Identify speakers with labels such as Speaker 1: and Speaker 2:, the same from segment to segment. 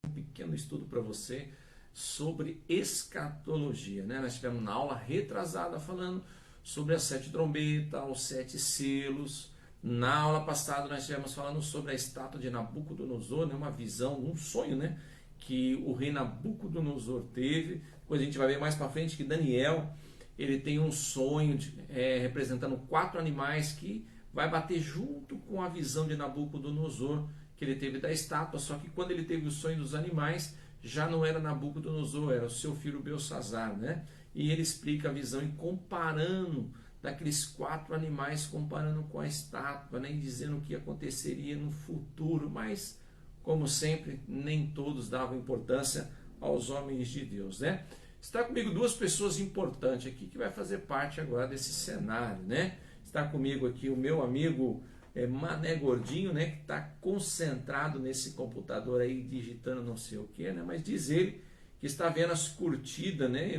Speaker 1: um pequeno estudo para você sobre escatologia, né? Nós tivemos na aula retrasada falando sobre as 7 trombetas, os 7 selos. Na aula passada nós estivemos falando sobre a estátua de Nabucodonosor, né? Uma visão, um sonho, né? Que o rei Nabucodonosor teve. Depois a gente vai ver mais para frente que Daniel, ele tem um sonho representando 4 animais que vai bater junto com a visão de Nabucodonosor que ele teve da estátua, só que quando ele teve o sonho dos animais, já não era Nabucodonosor, era o seu filho Belsazzar, né? E ele explica a visão e comparando daqueles 4 animais, comparando com a estátua, né? E dizendo o que aconteceria no futuro, mas, como sempre, nem todos davam importância aos homens de Deus, né? Está comigo 2 pessoas importantes aqui, que vai fazer parte agora desse cenário, né? Está comigo aqui o meu amigo Mané Gordinho, né, que está concentrado nesse computador aí, digitando não sei o que, né, mas diz ele que está vendo as curtidas, né,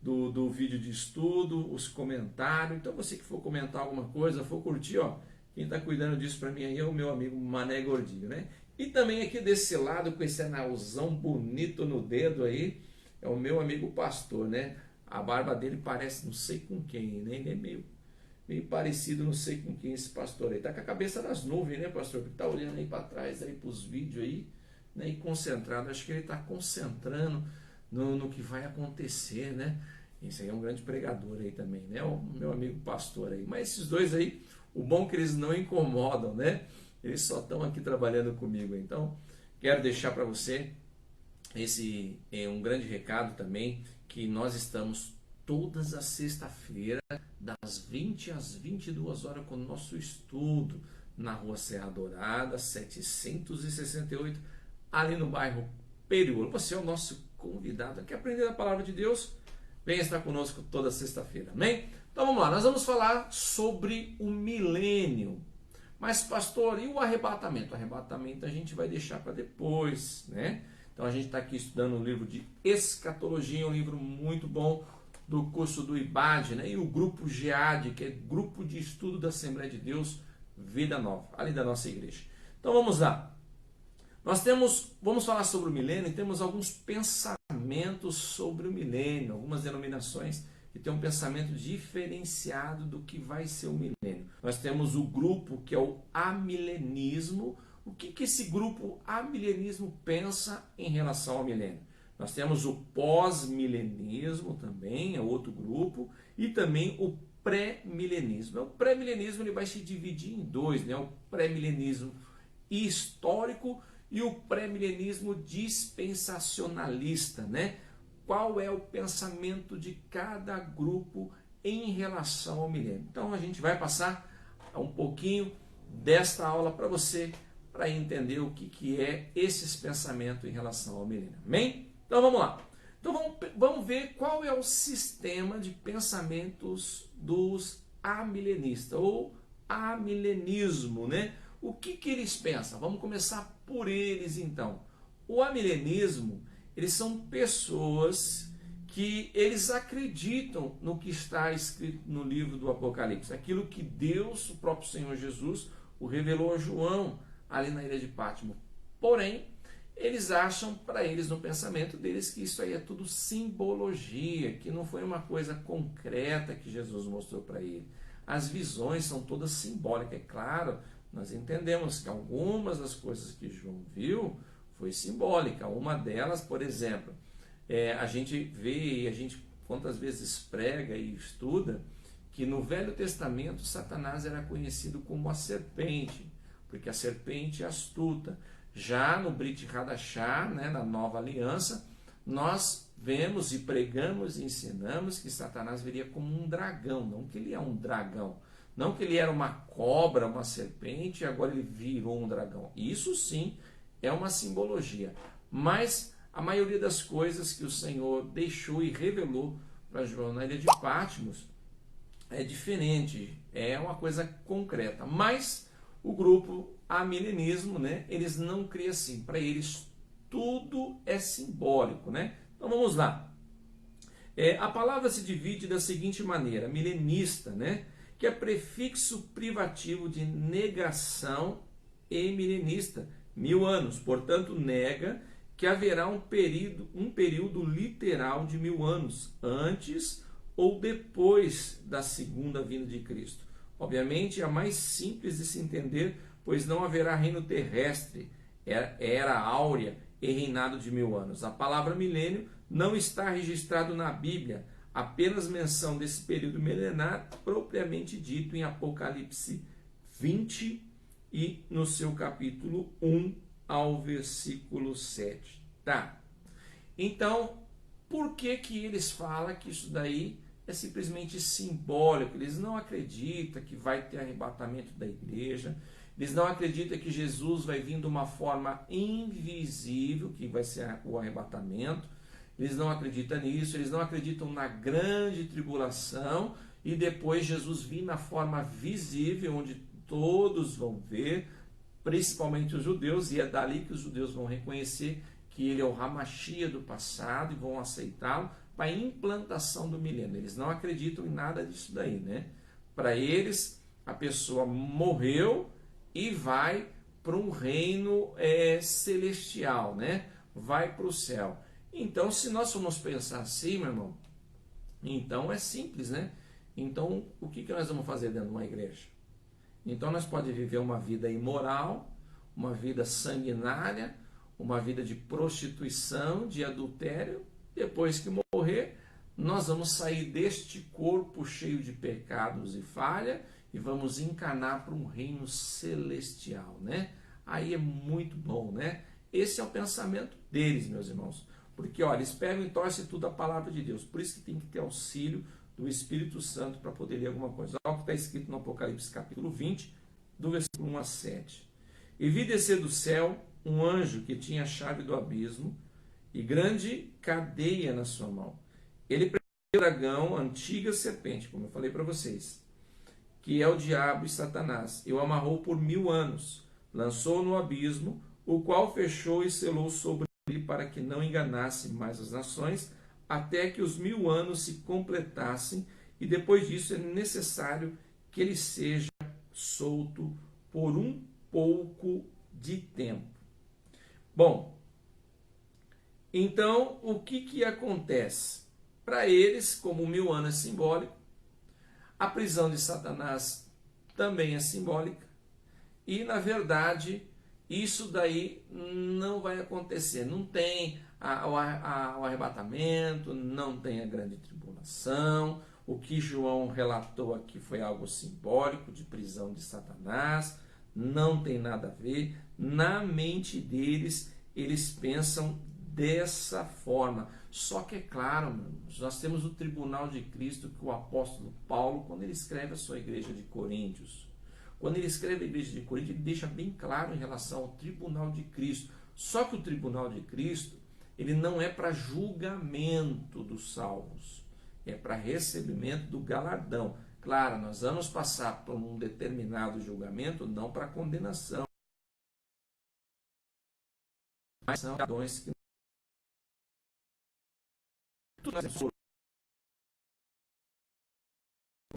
Speaker 1: do vídeo de estudo, os comentários. Então você que for comentar alguma coisa, for curtir, ó, quem está cuidando disso para mim aí é o meu amigo Mané Gordinho, né? E também aqui desse lado, com esse anelzão bonito no dedo aí, é o meu amigo pastor, né? A barba dele parece não sei com quem, né? Ele é meio parecido, não sei com quem esse pastor aí. Tá com a cabeça nas nuvens, né, pastor? Porque tá olhando aí para trás, aí para os vídeos aí, né? E concentrado. Acho que ele está concentrando no que vai acontecer, né? Esse aí é um grande pregador aí também, né? O meu amigo pastor aí. Mas esses dois aí, o bom é que eles não incomodam, né? Eles só estão aqui trabalhando comigo. Então, quero deixar para você esse um grande recado também, que nós estamos todas as sexta-feiras, das 20 às 22 horas, com o nosso estudo na Rua Serra Dourada, 768, ali no bairro Periúlo. Você é o nosso convidado. Quer aprender a palavra de Deus? Venha estar conosco toda sexta-feira, amém? Então vamos lá, nós vamos falar sobre o milênio. Mas pastor, e o arrebatamento? O arrebatamento a gente vai deixar para depois, né? Então a gente está aqui estudando um livro de escatologia, um livro muito bom, do curso do IBAD, né? E o grupo GEAD, que é Grupo de Estudo da Assembleia de Deus Vida Nova, ali da nossa igreja. Então vamos lá. Vamos falar sobre o milênio, e temos alguns pensamentos sobre o milênio, algumas denominações que têm um pensamento diferenciado do que vai ser o milênio. Nós temos o grupo que é o amilenismo. O que esse grupo amilenismo pensa em relação ao milênio? Nós temos o pós-milenismo também, é outro grupo, e também o pré-milenismo. O pré-milenismo ele vai se dividir em 2, né? O pré-milenismo histórico e o pré-milenismo dispensacionalista, né? Qual é o pensamento de cada grupo em relação ao milênio? Então a gente vai passar um pouquinho desta aula para você, para entender o que é esses pensamentos em relação ao milênio. Amém? Então vamos lá. Então vamos ver qual é o sistema de pensamentos dos amilenistas, ou amilenismo, né? O que eles pensam? Vamos começar por eles então. O amilenismo, eles são pessoas que eles acreditam no que está escrito no livro do Apocalipse, aquilo que Deus, o próprio Senhor Jesus, o revelou a João ali na ilha de Patmos. Porém, eles acham, para eles, no pensamento deles, que isso aí é tudo simbologia, que não foi uma coisa concreta que Jesus mostrou para ele. As visões são todas simbólicas. É claro, nós entendemos que algumas das coisas que João viu foi simbólica. Uma delas, por exemplo, a gente vê e a gente quantas vezes prega e estuda que no Velho Testamento Satanás era conhecido como a serpente, porque a serpente é astuta. Já no Brit Hadashah, né, na Nova Aliança, nós vemos e pregamos e ensinamos que Satanás viria como um dragão, não que ele é um dragão, não que ele era uma cobra, uma serpente, e agora ele virou um dragão. Isso sim é uma simbologia, mas a maioria das coisas que o Senhor deixou e revelou para João na ilha de Patmos é diferente, é uma coisa concreta, mas o grupo amilenismo, né, eles não criam assim, para eles tudo é simbólico, né? Então vamos lá. A palavra se divide da seguinte maneira: milenista, né, que é prefixo privativo de negação, e milenista, 1000 anos, portanto nega que haverá um período literal de 1000 anos, antes ou depois da segunda vinda de Cristo. Obviamente, é mais simples de se entender, pois não haverá reino terrestre, era áurea e reinado de 1000 anos. A palavra milênio não está registrado na Bíblia, apenas menção desse período milenar propriamente dito em Apocalipse 20 e no seu capítulo 1 ao versículo 7. Tá? Então, por que que eles falam que isso daí é simplesmente simbólico? Eles não acreditam que vai ter arrebatamento da igreja, eles não acreditam que Jesus vai vir de uma forma invisível, que vai ser o arrebatamento, eles não acreditam nisso, eles não acreditam na grande tribulação e depois Jesus vir na forma visível, onde todos vão ver, principalmente os judeus, e é dali que os judeus vão reconhecer que ele é o Hamashia do passado e vão aceitá-lo para a implantação do milênio. Eles não acreditam em nada disso daí, né? Para eles, a pessoa morreu e vai para um reino celestial, né? Vai para o céu. Então, se nós formos pensar assim, meu irmão, então é simples, né? Então, o que nós vamos fazer dentro de uma igreja? Então, nós podemos viver uma vida imoral, uma vida sanguinária, uma vida de prostituição, de adultério. Depois que morrer, nós vamos sair deste corpo cheio de pecados e falha e vamos encarnar para um reino celestial, né? Aí é muito bom, né? Esse é o pensamento deles, meus irmãos. Porque, olha, eles pegam e torcem tudo a palavra de Deus. Por isso que tem que ter auxílio do Espírito Santo para poder ler alguma coisa. Olha o que está escrito no Apocalipse capítulo 20, do versículo 1 a 7. E vi descer do céu um anjo que tinha a chave do abismo e grande cadeia na sua mão. Ele prendeu o dragão, a antiga serpente, como eu falei para vocês, que é o diabo e Satanás, e o amarrou por 1000 anos, lançou no abismo, o qual fechou e selou sobre ele para que não enganasse mais as nações, até que os 1000 anos se completassem, e depois disso é necessário que ele seja solto por um pouco de tempo. Bom, então o que acontece? Para eles, como 1000 anos é simbólico, a prisão de Satanás também é simbólica, e na verdade isso daí não vai acontecer. Não tem o arrebatamento, não tem a grande tribulação. O que João relatou aqui foi algo simbólico de prisão de Satanás. Não tem nada a ver. Na mente deles, eles pensam dessa forma. Só que é claro, nós temos o tribunal de Cristo que o apóstolo Paulo, quando ele escreve a sua igreja de Coríntios, quando ele escreve a igreja de Corinto, ele deixa bem claro em relação ao tribunal de Cristo. Só que o tribunal de Cristo, ele não é para julgamento dos salvos, é para recebimento do galardão. Claro, nós vamos passar por um determinado julgamento, não para condenação. Mas são galardões que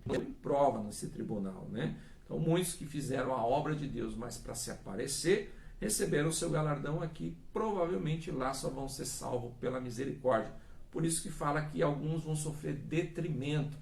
Speaker 1: não prova nesse tribunal, né? Então, muitos que fizeram a obra de Deus, mas para se aparecer, receberam o seu galardão aqui. Provavelmente lá só vão ser salvos pela misericórdia. Por isso que fala que alguns vão sofrer detrimento.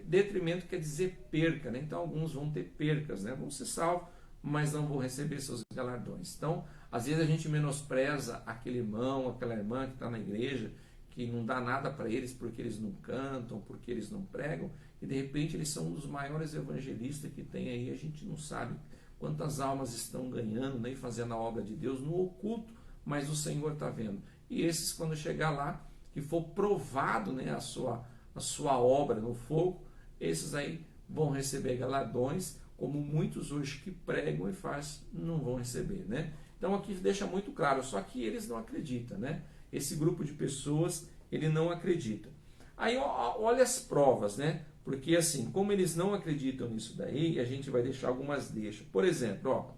Speaker 1: Detrimento quer dizer perca, né? Então, alguns vão ter percas, né? Vão ser salvos, mas não vão receber seus galardões. Então, às vezes a gente menospreza aquele irmão, aquela irmã que está na igreja, que não dá nada para eles porque eles não cantam, porque eles não pregam, e de repente eles são um dos maiores evangelistas que tem aí. A gente não sabe quantas almas estão ganhando, nem fazendo a obra de Deus no oculto, mas o Senhor está vendo. E esses, quando chegar lá, que for provado, né, a sua obra no fogo, esses aí vão receber galardões, como muitos hoje que pregam e fazem não vão receber, né? Então aqui deixa muito claro, só que eles não acreditam, né? Esse grupo de pessoas, ele não acredita. Aí olha as provas, né? Porque assim, como eles não acreditam nisso daí, a gente vai deixar algumas deixas. Por exemplo,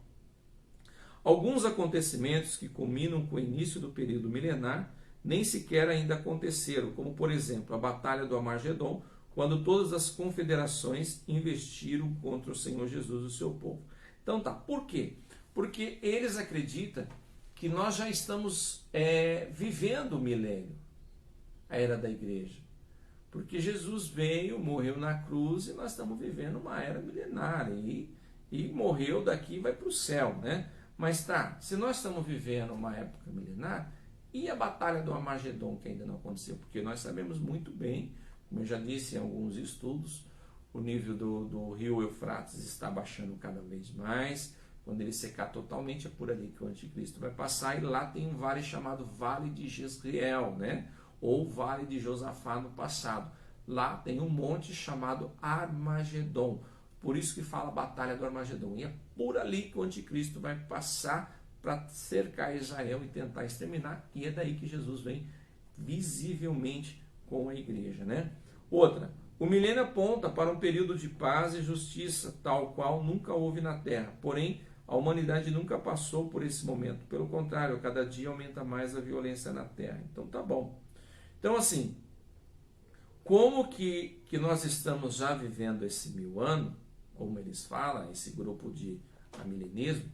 Speaker 1: alguns acontecimentos que culminam com o início do período milenar nem sequer ainda aconteceram, como por exemplo a Batalha do Armagedon, quando todas as confederações investiram contra o Senhor Jesus e o seu povo. Então tá, por quê? Porque eles acreditam que nós já estamos vivendo o milênio, a era da igreja. Porque Jesus veio, morreu na cruz e nós estamos vivendo uma era milenar. E morreu daqui e vai para o céu, né? Mas tá, se nós estamos vivendo uma época milenar, e a batalha do Armagedon, que ainda não aconteceu? Porque nós sabemos muito bem, como eu já disse em alguns estudos, o nível do rio Eufrates está baixando cada vez mais. Quando ele secar totalmente, é por ali que o anticristo vai passar. E lá tem um vale chamado Vale de Jezreel, né? Ou Vale de Josafá no passado. Lá tem um monte chamado Armagedon. Por isso que fala Batalha do Armagedon. E é por ali que o anticristo vai passar para cercar Israel e tentar exterminar. E é daí que Jesus vem visivelmente com a igreja, né? Outra, o milênio aponta para um período de paz e justiça, tal qual nunca houve na Terra. Porém, a humanidade nunca passou por esse momento. Pelo contrário, cada dia aumenta mais a violência na Terra. Então tá bom. Então assim, como que nós estamos já vivendo esse 1000 anos, como eles falam, esse grupo de amilenismo,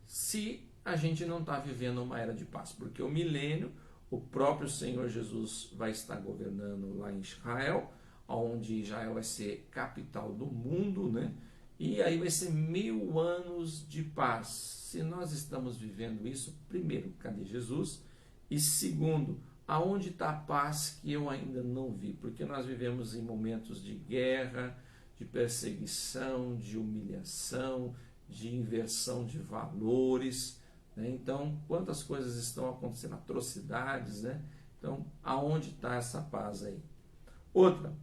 Speaker 1: se a gente não está vivendo uma era de paz? Porque o milênio, o próprio Senhor Jesus vai estar governando lá em Israel, onde Israel vai ser capital do mundo, né? E aí vai ser 1000 anos de paz. Se nós estamos vivendo isso, primeiro, cadê Jesus? E segundo, aonde está a paz que eu ainda não vi? Porque nós vivemos em momentos de guerra, de perseguição, de humilhação, de inversão de valores, né? Então, quantas coisas estão acontecendo, atrocidades, né? Então, aonde está essa paz aí? Outra,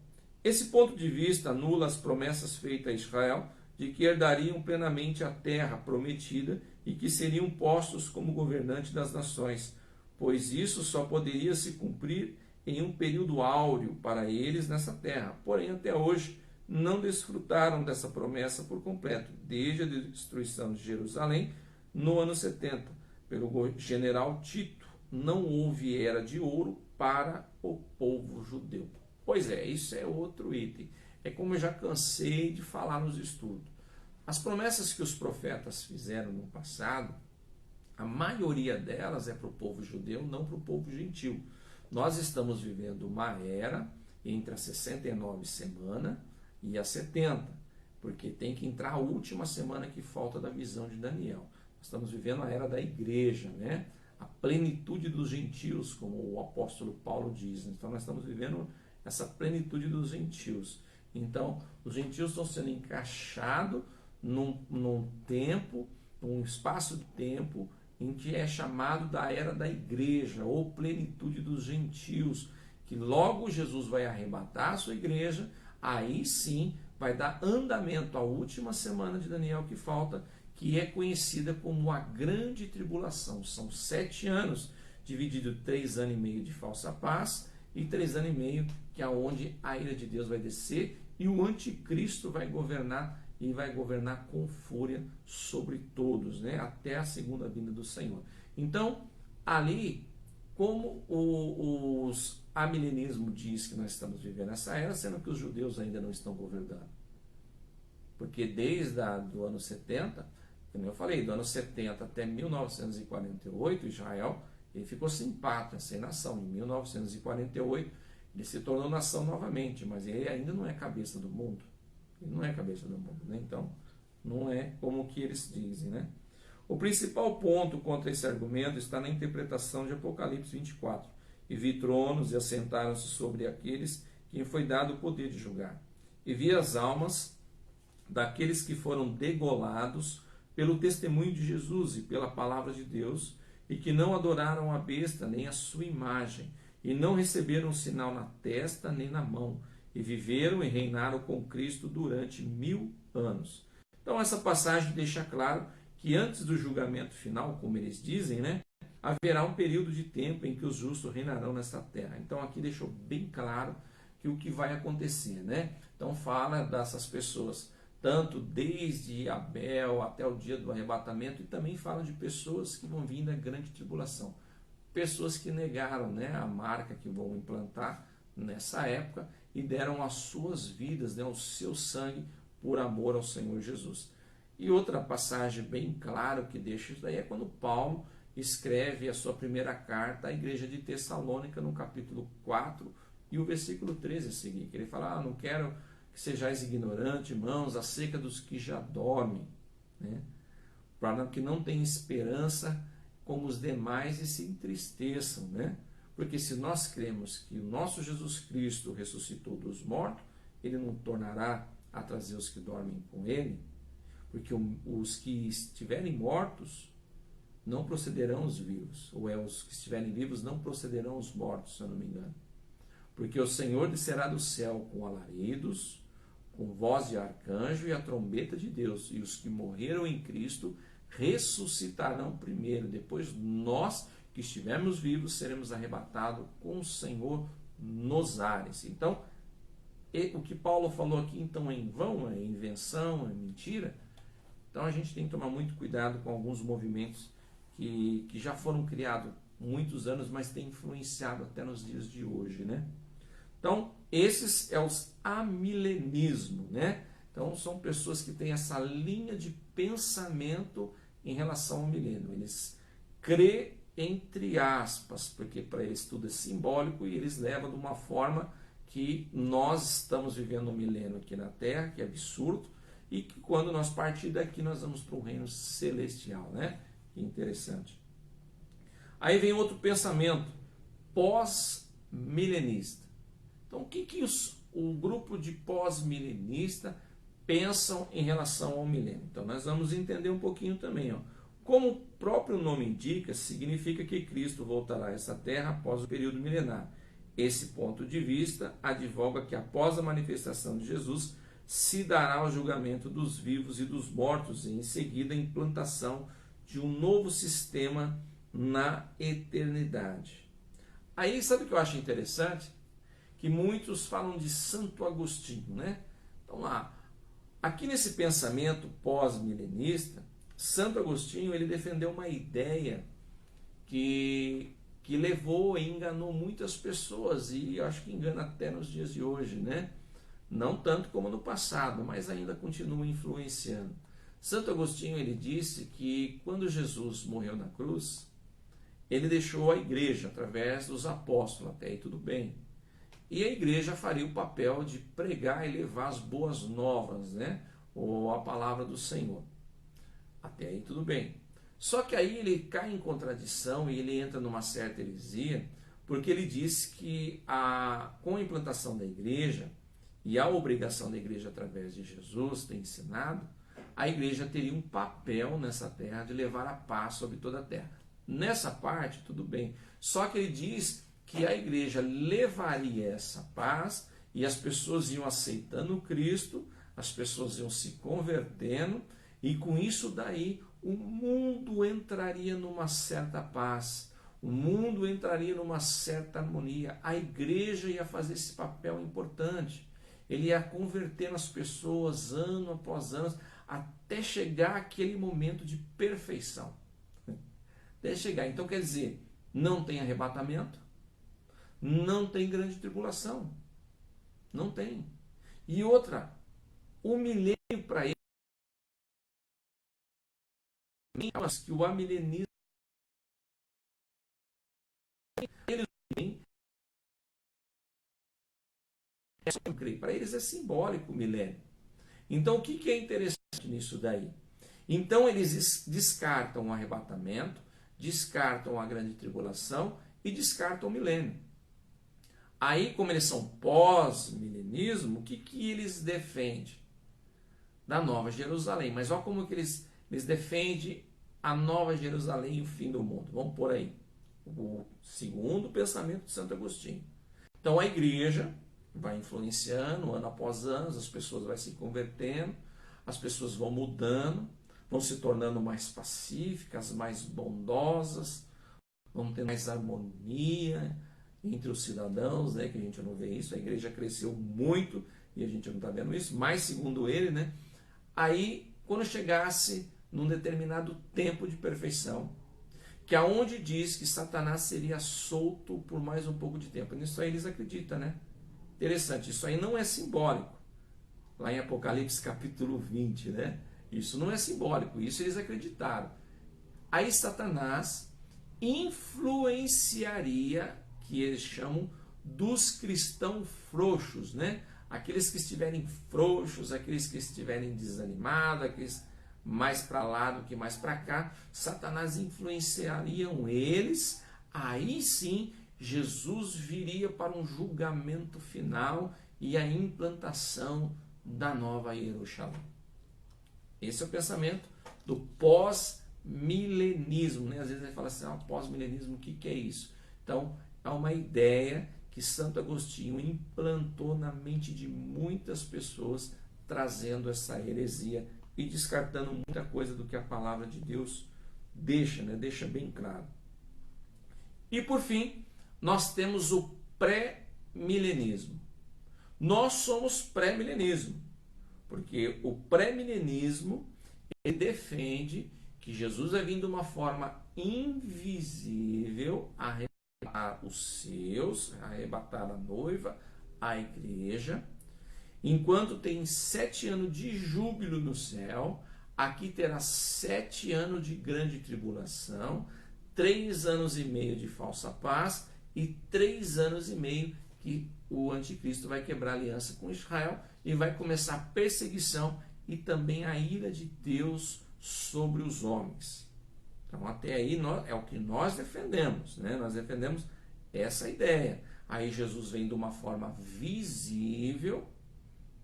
Speaker 1: esse ponto de vista anula as promessas feitas a Israel de que herdariam plenamente a terra prometida e que seriam postos como governantes das nações, pois isso só poderia se cumprir em um período áureo para eles nessa terra. Porém, até hoje, não desfrutaram dessa promessa por completo, desde a destruição de Jerusalém no ano 70, pelo general Tito. Não houve era de ouro para o povo judeu. Pois é, isso é outro item. É como eu já cansei de falar nos estudos. As promessas que os profetas fizeram no passado, a maioria delas é para o povo judeu, não para o povo gentil. Nós estamos vivendo uma era entre as 69 semanas e as 70, porque tem que entrar a última semana que falta da visão de Daniel. Nós estamos vivendo a era da igreja, né? A plenitude dos gentios, como o apóstolo Paulo diz. Então nós estamos vivendo essa plenitude dos gentios. Então, os gentios estão sendo encaixados num tempo, num espaço de tempo, em que é chamado da era da igreja, ou plenitude dos gentios, que logo Jesus vai arrebatar a sua igreja, aí sim vai dar andamento à última semana de Daniel que falta, que é conhecida como a grande tribulação. São 7 anos, dividido 3 anos e meio de falsa paz, e 3 anos e meio que é onde a ira de Deus vai descer e o anticristo vai governar, e vai governar com fúria sobre todos, né? Até a segunda vinda do Senhor. Então, ali, como os amilenismo diz que nós estamos vivendo essa era, sendo que os judeus ainda não estão governando. Porque desde o ano 70, como eu falei, do ano 70 até 1948, Israel ele ficou sem pátria, sem nação. Em 1948, ele se tornou nação novamente, mas ele ainda não é cabeça do mundo. Ele não é cabeça do mundo, né? Então, não é como que eles dizem, né? O principal ponto contra esse argumento está na interpretação de Apocalipse 24. E vi tronos e assentaram-se sobre aqueles quem foi dado o poder de julgar. E vi as almas daqueles que foram degolados pelo testemunho de Jesus e pela palavra de Deus, e que não adoraram a besta nem a sua imagem, e não receberam um sinal na testa nem na mão, e viveram e reinaram com Cristo durante 1000 anos. Então essa passagem deixa claro que antes do julgamento final, como eles dizem, né, haverá um período de tempo em que os justos reinarão nesta terra. Então aqui deixou bem claro que o que vai acontecer, né? Então fala dessas pessoas, tanto desde Abel até o dia do arrebatamento, e também fala de pessoas que vão vir da grande tribulação. Pessoas que negaram, né, a marca que vão implantar nessa época e deram as suas vidas, né, o seu sangue por amor ao Senhor Jesus. E outra passagem bem clara que deixa isso daí é quando Paulo escreve a sua primeira carta à igreja de Tessalônica, no capítulo 4 e o versículo 13 a seguir, que ele fala, não quero que sejais ignorantes, irmãos, acerca dos que já dormem, né? Para que não tenham esperança como os demais e se entristeçam, né? Porque se nós cremos que o nosso Jesus Cristo ressuscitou dos mortos, ele não tornará a trazer os que dormem com ele, porque os que estiverem mortos não procederão os vivos, ou os que estiverem vivos não procederão os mortos, se eu não me engano. Porque o Senhor descerá do céu com alaridos, com voz de arcanjo e a trombeta de Deus, e os que morreram em Cristo ressuscitarão primeiro, depois nós que estivermos vivos seremos arrebatados com o Senhor nos ares. Então, o que Paulo falou aqui então é em vão, é invenção, é mentira. Então a gente tem que tomar muito cuidado com alguns movimentos que já foram criados muitos anos, mas têm influenciado até nos dias de hoje, né? Então, esses são os amilenismos, né? Então, são pessoas que têm essa linha de pensamento em relação ao milênio. Eles crê entre aspas, porque para eles tudo é simbólico e eles levam de uma forma que nós estamos vivendo um milênio aqui na Terra, que é absurdo, e que quando nós partir daqui nós vamos para um reino celestial, né? Que interessante. Aí vem outro pensamento, pós-milenista. Então, o que o grupo de pós-milenista pensam em relação ao milênio? Então, nós vamos entender um pouquinho também. Como o próprio nome indica, significa que Cristo voltará a essa terra após o período milenar. Esse ponto de vista advoga que após a manifestação de Jesus se dará o julgamento dos vivos e dos mortos e em seguida a implantação de um novo sistema na eternidade. Aí, sabe o que eu acho interessante? Que muitos falam de Santo Agostinho, né? Então lá, aqui nesse pensamento pós-milenista, Santo Agostinho ele defendeu uma ideia que levou e enganou muitas pessoas, e eu acho que engana até nos dias de hoje, né? Não tanto como no passado, mas ainda continua influenciando. Santo Agostinho ele disse que quando Jesus morreu na cruz, ele deixou a igreja através dos apóstolos, até aí tudo bem. E a igreja faria o papel de pregar e levar as boas novas, né? Ou a palavra do Senhor. Até aí tudo bem. Só que aí ele cai em contradição e ele entra numa certa heresia, porque ele diz que com a implantação da igreja e a obrigação da igreja através de Jesus ter ensinado, a igreja teria um papel nessa terra de levar a paz sobre toda a terra. Nessa parte, tudo bem. Só que ele diz que a igreja levaria essa paz e as pessoas iam aceitando Cristo, as pessoas iam se convertendo e com isso daí o mundo entraria numa certa paz, o mundo entraria numa certa harmonia, a igreja ia fazer esse papel importante, ele ia convertendo as pessoas ano após ano, até chegar aquele momento de perfeição. Até chegar. Então quer dizer, não tem arrebatamento, não tem grande tribulação, não tem. E outra, o milênio para ele, que o amilenismo para eles é simbólico o milênio. Então o que é interessante nisso daí? Então eles descartam o arrebatamento, descartam a grande tribulação e descartam o milênio. Aí, como eles são pós-milenismo, o que eles defendem? Da Nova Jerusalém. Mas olha como que eles defendem a Nova Jerusalém e o fim do mundo. Vamos por aí. O segundo pensamento de Santo Agostinho. Então a igreja vai influenciando ano após ano, as pessoas vão se convertendo, as pessoas vão mudando, vão se tornando mais pacíficas, mais bondosas, vão ter mais harmonia entre os cidadãos, né, que a gente não vê isso, a igreja cresceu muito e a gente não está vendo isso, mas segundo ele, né, aí quando chegasse num determinado tempo de perfeição, que aonde diz que Satanás seria solto por mais um pouco de tempo, nisso aí eles acreditam, né? Interessante, isso aí não é simbólico, lá em Apocalipse capítulo 20, né? Isso não é simbólico, isso eles acreditaram. Aí Satanás, influenciaria, que eles chamam dos cristãos frouxos, né? Aqueles que estiverem frouxos, aqueles que estiverem desanimados, aqueles mais para lá do que mais para cá, Satanás influenciariam eles. Aí sim, Jesus viria para um julgamento final e a implantação da nova Jerusalém. Esse é o pensamento do pós-milenismo, né? Às vezes a gente fala assim, pós-milenismo, o que é isso? Então, é uma ideia que Santo Agostinho implantou na mente de muitas pessoas, trazendo essa heresia e descartando muita coisa do que a palavra de Deus deixa, né? Deixa bem claro. E por fim, nós temos o pré-milenismo. Nós somos pré-milenismo, porque o pré-milenismo ele defende que Jesus vai vir de uma forma invisível arrebatar os seus, arrebatar a noiva, a igreja. Enquanto tem 7 anos de júbilo no céu, aqui terá 7 anos de grande tribulação, 3 anos e meio de falsa paz e 3 anos e meio que o anticristo vai quebrar aliança com Israel e vai começar a perseguição e também a ira de Deus sobre os homens. Então até aí é o que nós defendemos, né? Nós defendemos essa ideia. Aí Jesus vem de uma forma visível,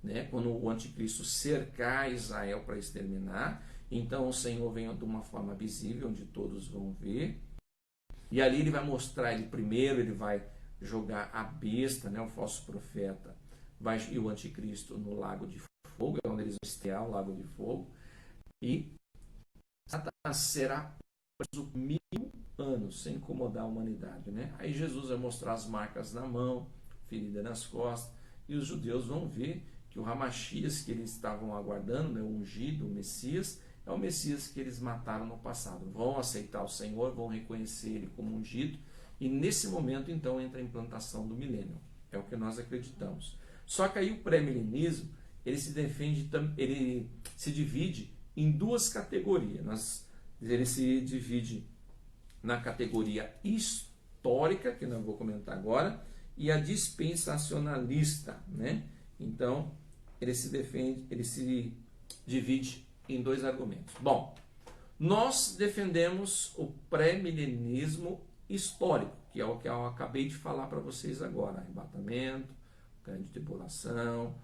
Speaker 1: né? Quando o anticristo cercar Israel para exterminar, então o Senhor vem de uma forma visível, onde todos vão ver, e ali ele vai mostrar, ele vai jogar a besta, né? O falso profeta, e o anticristo no lago de fogo, é onde eles vão estear o lago de fogo, e Satanás será preso 1000 anos, sem incomodar a humanidade, né? Aí Jesus vai mostrar as marcas na mão, ferida nas costas, e os judeus vão ver que o Ramachias que eles estavam aguardando, né, o ungido, o Messias, é o Messias que eles mataram no passado. Vão aceitar o Senhor, vão reconhecer ele como ungido, e nesse momento então entra a implantação do milênio. É o que nós acreditamos. Só que aí o pré-milenismo, ele se divide em duas categorias. Ele se divide na categoria histórica, que não vou comentar agora, e a dispensacionalista, né? Então, ele se divide em dois argumentos. Bom, nós defendemos o pré-milenismo histórico, que é o que eu acabei de falar para vocês agora: arrebatamento, grande tribulação,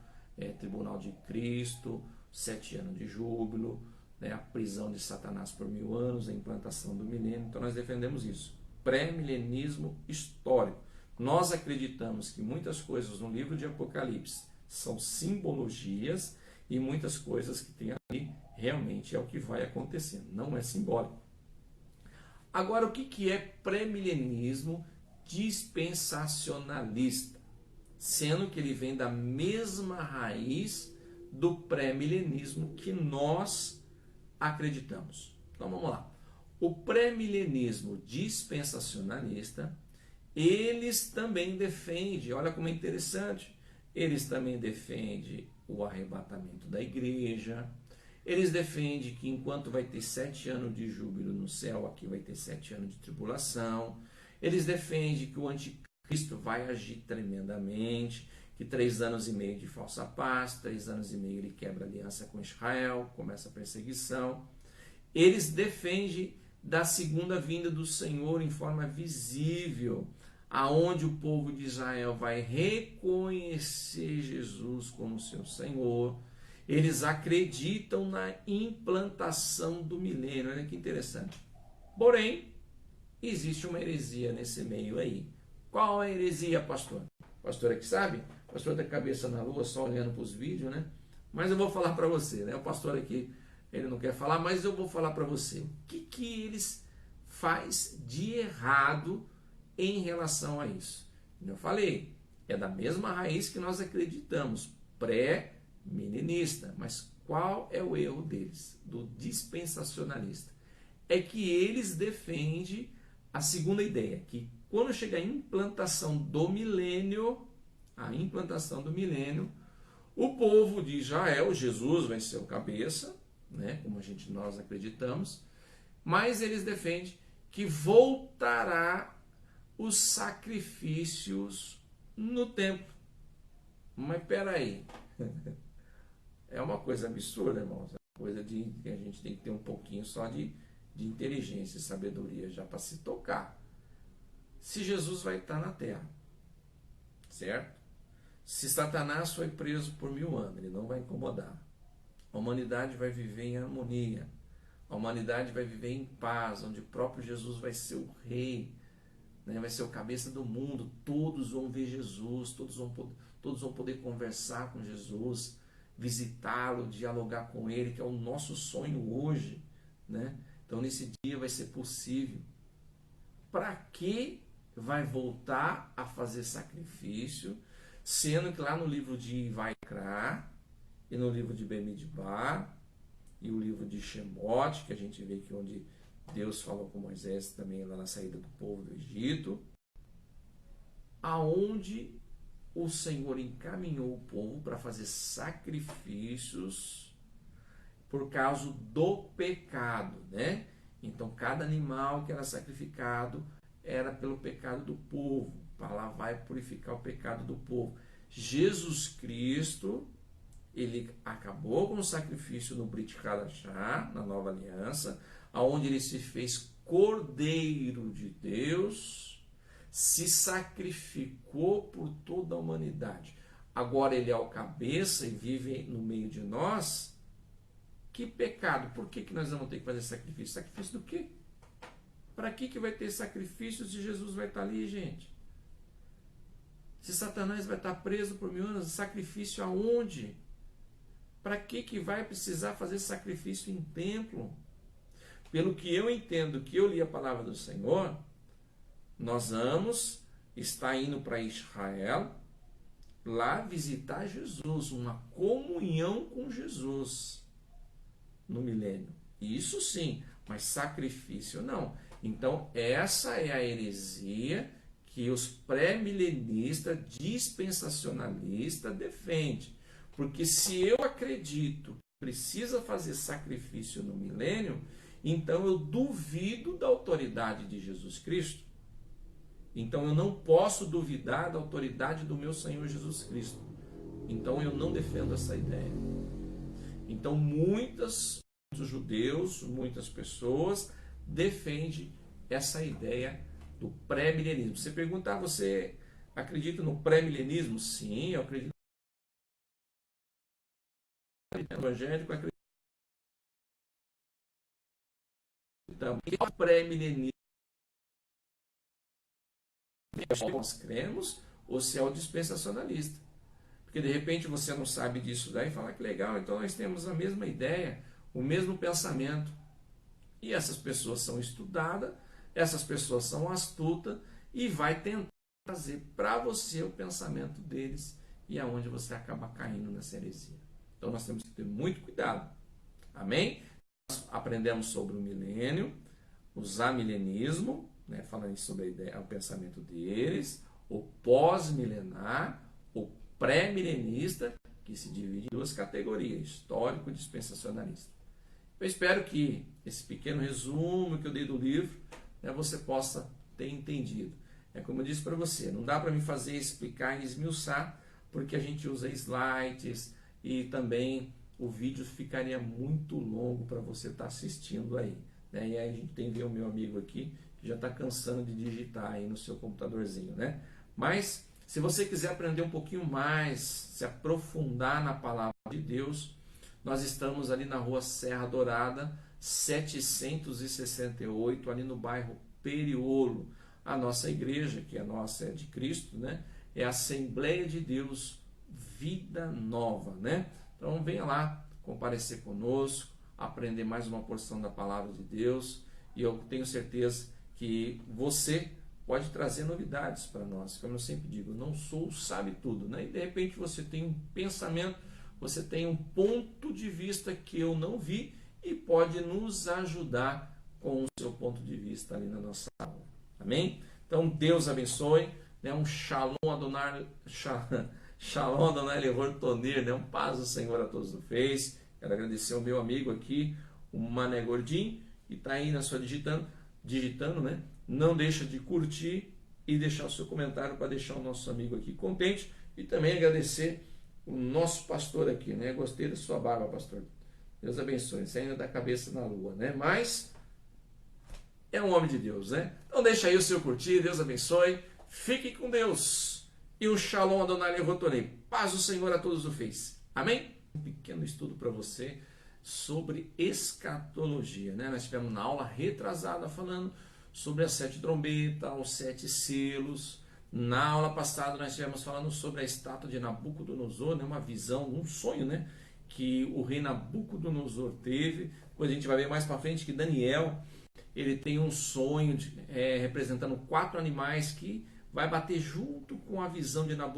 Speaker 1: tribunal de Cristo, 7 anos de júbilo, né, a prisão de Satanás por 1000 anos, a implantação do milênio. Então nós defendemos isso, pré-milenismo histórico. Nós acreditamos que muitas coisas no livro de Apocalipse são simbologias e muitas coisas que tem ali realmente é o que vai acontecendo, não é simbólico. Agora, o que é pré-milenismo dispensacionalista? Sendo que ele vem da mesma raiz do pré-milenismo que nós acreditamos. Então vamos lá. O pré-milenismo dispensacionalista, eles também defendem, olha como é interessante, eles também defendem o arrebatamento da igreja, eles defendem que enquanto vai ter 7 anos de júbilo no céu, aqui vai ter 7 anos de tribulação, eles defendem que o anticristo vai agir tremendamente, que 3 anos e meio de falsa paz, 3 anos e meio ele quebra aliança com Israel, começa a perseguição. Eles defendem da segunda vinda do Senhor em forma visível, aonde o povo de Israel vai reconhecer Jesus como seu Senhor. Eles acreditam na implantação do milênio. Olha que interessante. Porém, existe uma heresia nesse meio aí. Qual é a heresia, pastor? Pastor é que sabe? Pastor da cabeça na lua, só olhando para os vídeos, né? Mas eu vou falar para você, né? O pastor aqui, ele não quer falar, mas eu vou falar para você. O que eles faz de errado em relação a isso? Eu falei, é da mesma raiz que nós acreditamos, pré-milenista. Mas qual é o erro deles, do dispensacionalista? É que eles defendem a segunda ideia, que quando chega a implantação do milênio, o povo de Israel, Jesus vai ser o cabeça, né, como nós acreditamos, mas eles defendem que voltará os sacrifícios no templo. Mas peraí, é uma coisa absurda, irmãos. É uma coisa que a gente tem que ter um pouquinho só de inteligência e sabedoria já para se tocar. Se Jesus vai estar na terra, certo? Se Satanás foi preso por 1000 anos, ele não vai incomodar. A humanidade vai viver em harmonia. A humanidade vai viver em paz, onde o próprio Jesus vai ser o rei, né? Vai ser o cabeça do mundo. Todos vão ver Jesus, todos vão poder conversar com Jesus, visitá-lo, dialogar com ele, que é o nosso sonho hoje, né? Então nesse dia vai ser possível. Para que vai voltar a fazer sacrifício, sendo que lá no livro de Vaikra e no livro de Bemidbar e o livro de Shemote, que a gente vê que onde Deus falou com Moisés também lá na saída do povo do Egito, aonde o Senhor encaminhou o povo para fazer sacrifícios por causa do pecado, né? Então cada animal que era sacrificado era pelo pecado do povo, para lavar e purificar o pecado do povo. Jesus Cristo, ele acabou com o sacrifício no Brit Hadashah, na nova aliança, onde ele se fez Cordeiro de Deus, se sacrificou por toda a humanidade. Agora ele é o cabeça e vive no meio de nós. Que pecado? Por que nós vamos ter que fazer sacrifício? Sacrifício do quê? Para que vai ter sacrifício se Jesus vai estar ali, gente? Se Satanás vai estar preso por 1000 anos, sacrifício aonde? Para que vai precisar fazer sacrifício em templo? Pelo que eu entendo, que eu li a palavra do Senhor, nós vamos estar indo para Israel, lá visitar Jesus, uma comunhão com Jesus no milênio. Isso sim, mas sacrifício não. Então, essa é a heresia que os pré-milenistas, dispensacionalistas defendem. Porque se eu acredito que precisa fazer sacrifício no milênio, então eu duvido da autoridade de Jesus Cristo. Então eu não posso duvidar da autoridade do meu Senhor Jesus Cristo. Então eu não defendo essa ideia. Então muitos judeus, muitas pessoas defendem essa ideia do pré-milenismo. Você pergunta, você acredita no pré-milenismo? Sim, eu acredito no evangélico, acredito também que é o pré-milenismo. Nós cremos, ou se é o dispensacionalista. Porque de repente você não sabe disso daí e fala que legal, então nós temos a mesma ideia, o mesmo pensamento. E essas pessoas são estudadas, essas pessoas são astutas e vai tentar trazer para você o pensamento deles e aonde você acaba caindo nessa heresia. Então nós temos que ter muito cuidado. Amém? Nós aprendemos sobre o milênio, os amilenismo, né, falando sobre a ideia, o pensamento deles, o pós-milenar, o pré-milenista, que se divide em duas categorias, histórico e dispensacionalista. Eu espero que esse pequeno resumo que eu dei do livro, né, você possa ter entendido. É como eu disse para você, não dá para me fazer explicar e esmiuçar, porque a gente usa slides e também o vídeo ficaria muito longo para você estar assistindo aí. Né? E aí a gente tem que ver o meu amigo aqui, que já está cansando de digitar aí no seu computadorzinho. Né? Mas, se você quiser aprender um pouquinho mais, se aprofundar na palavra de Deus, nós estamos ali na rua Serra Dourada, 768, ali no bairro Periolo. A nossa igreja, que é a nossa, é de Cristo, né? É a Assembleia de Deus Vida Nova, né? Então venha lá comparecer conosco, aprender mais uma porção da palavra de Deus, e eu tenho certeza que você pode trazer novidades para nós. Como eu sempre digo, eu não sou sabe tudo, né? E de repente você tem um pensamento, você tem um ponto de vista que eu não vi e pode nos ajudar com o seu ponto de vista ali na nossa aula. Amém? Então Deus abençoe, né? Um shalom Adonai, shalom Adonai Lehor Tonir, né? Um paz do Senhor a todos no Face. Quero agradecer ao meu amigo aqui, o Mané Gordinho, que está aí na sua digitando. digitando, né? Não deixa de curtir e deixar o seu comentário para deixar o nosso amigo aqui contente e também agradecer o nosso pastor aqui, né? Gostei da sua barba, pastor. Deus abençoe. Você ainda dá cabeça na lua, né? Mas é um homem de Deus, né? Então deixa aí o seu curtir, Deus abençoe. Fique com Deus. E o Shalom Adonai Levotonei. Paz do Senhor a todos do Face. Amém? Um pequeno estudo para você sobre escatologia, né? Nós tivemos na aula retrasada falando sobre as 7 trombetas, os 7 selos. Na aula passada nós estivemos falando sobre a estátua de Nabucodonosor, né? Uma visão, um sonho, né? Que o rei Nabucodonosor teve. Depois a gente vai ver mais para frente que Daniel, ele tem um sonho representando 4 animais que vai bater junto com a visão de Nabucodonosor.